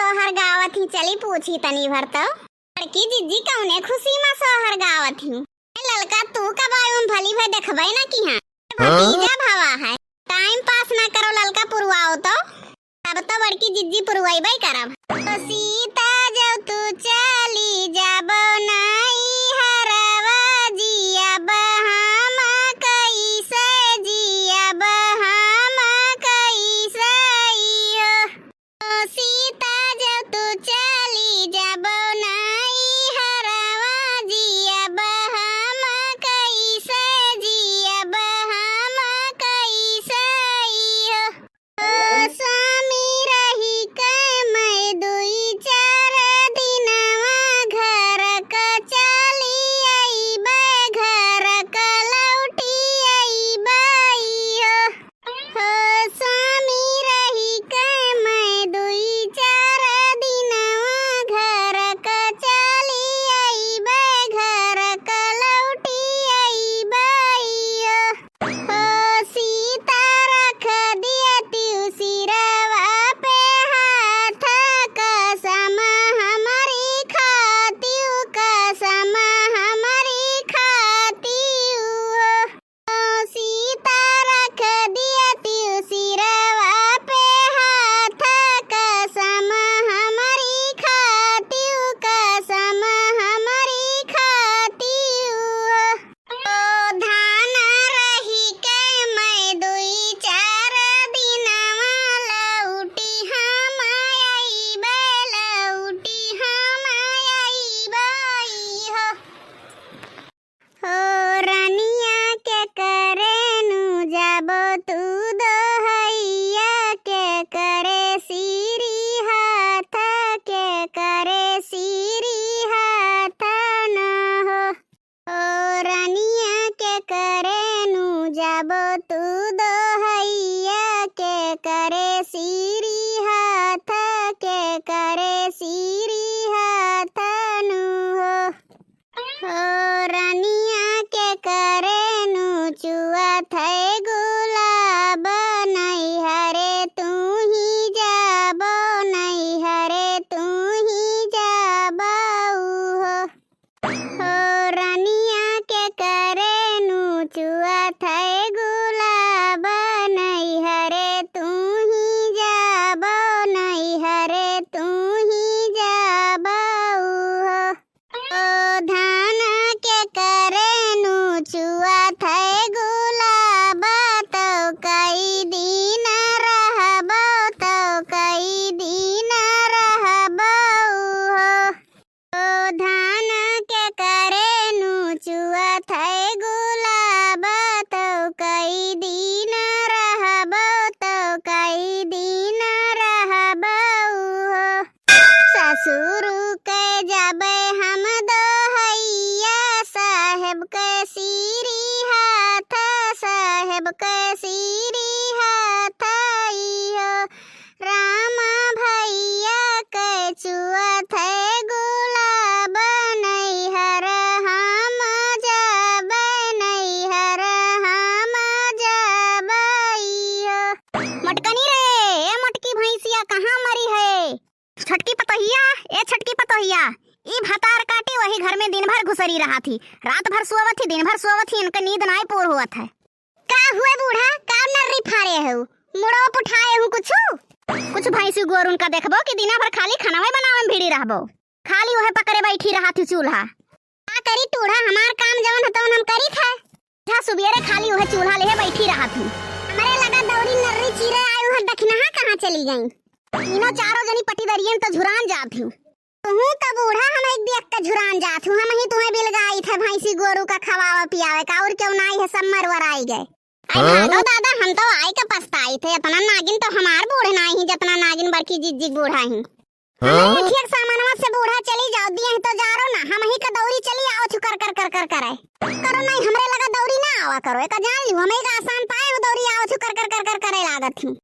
सोहर गावत ही चली पूछी तनी भर तो लड़की जिज्जी कौने खुशी में सोहर गावत ही ललका तू कब आयो भली भाई देखबे ना कि हां भतीजा भावा है टाइम पास ना करो ललका पुरवाओ तो अब तो बड़की जिज्जी पुरवाईबे करब तो सीता जब तू चली जाबो नाई हरवा जिया बहाम कैसे जिया बहाम कैसे सीता जब तू चली जाबो नाई हरवा जिया बहाम कैसे जिया बहाम कैसे स्वामी रही के मैं दुई चार दिनवा घर क चली आईबे घर क लौटी आईबे हो स्वामी रही के मैं दुई चार दिनवा घर क चली आईबे घर क लौटी आईबे हो सीता रख दिया त्यू सिरवा पे हाथ कसम हमारी खातियू कसम हमारी खातियू सीता रख दिया त्यू सिरवा पे हाथ कसम हमारी खातियू कसम हमारी खातियू धान रही के मैं दुई चार दिनवा लौटी हम आईबे लौटी हम आईबे हो रानिया के करे नु जाबो तू दोहैया के करे सीरी हाथ के करे सीरी हाथ न हो रानिया के करे नु जाबो तू दोहैया के करे सीरी हाथ के करे सीरी हाथ नु हो रानिया के करे नु चुआ थे गुलाब नहीं हरे तू ही जाबो नहीं हरे तू ही जाबो हो रानिया के करे नु चुआ थे गुलाब नहीं हरे तू ही जाबो नहीं हरे तू ही जाबो हो धान के करे नु चुआ थे गुलाब तो कई दिन रहबो तो कई दिन रहबो हो धान के करे नु चुआ थे गुलाब तो कई दिन रहबो तो कई दिन रहबो हो ससुर के जाबे हम दोहैया साहेब के सीरी हाथ साहेब के सीरी हाथ राम भैया के चुआ थे गुलाब नहीं हर हम जाबे नहीं हर हम जाबे मटकनी रे ए मोटकी भैंसिया कहाँ मरी है छटकी पतोहिया ए छटकी पतोहिया ई भतार काटी वही घर में दिन भर घुसरी रहा थी रात भर सोवत थी दिन भर सोवत थी इनका नींद नाई पूर हुआ था का हुए बूढ़ा का नर्री फारे है मुड़ो उठाए हूं कुछ भैंसी गोर उनका देखबो कि दिना भर खाली खानावे बनावे में भिड़ी रहबो खाली ओहे पकड़े बैठी रहा थी चूल्हा का करी टूढ़ा हमार काम जवन हतवन हम करी थे था सुबेरे खाली ओहे चूल्हा लेहे बैठी रहा थी हमरे लगा दौड़ी नर्री चीरे आयु है दखनहा कहां चली गई तीनों चारों जनी पटीदरियन तो झुरान जात हूं तू तो बूढ़ा हम एक देख के झुरान जात हूं हम ही तुम्हें बिल गाई थे भैंसी गोरू का खवावा पियावे का और क्यों नाई है सब मरवर आई गए भागो दादा हम तो आई के पछताई थे अपना नागिन तो हमार बूढ़े नाई ही जितना नागिन बड़की जिज्जी बूढ़ा ही ठीक सामानवा से बूढ़ा चली जाओ दिए तो जारो ना हम ही का दौरी चली आओ छु कर कर कर कर करे करो नहीं हमरे लगा दौरी ना आवा करो एक जान लियो हम एक आसान पाए दौरी आओ छु कर कर कर कर करे लागत हूं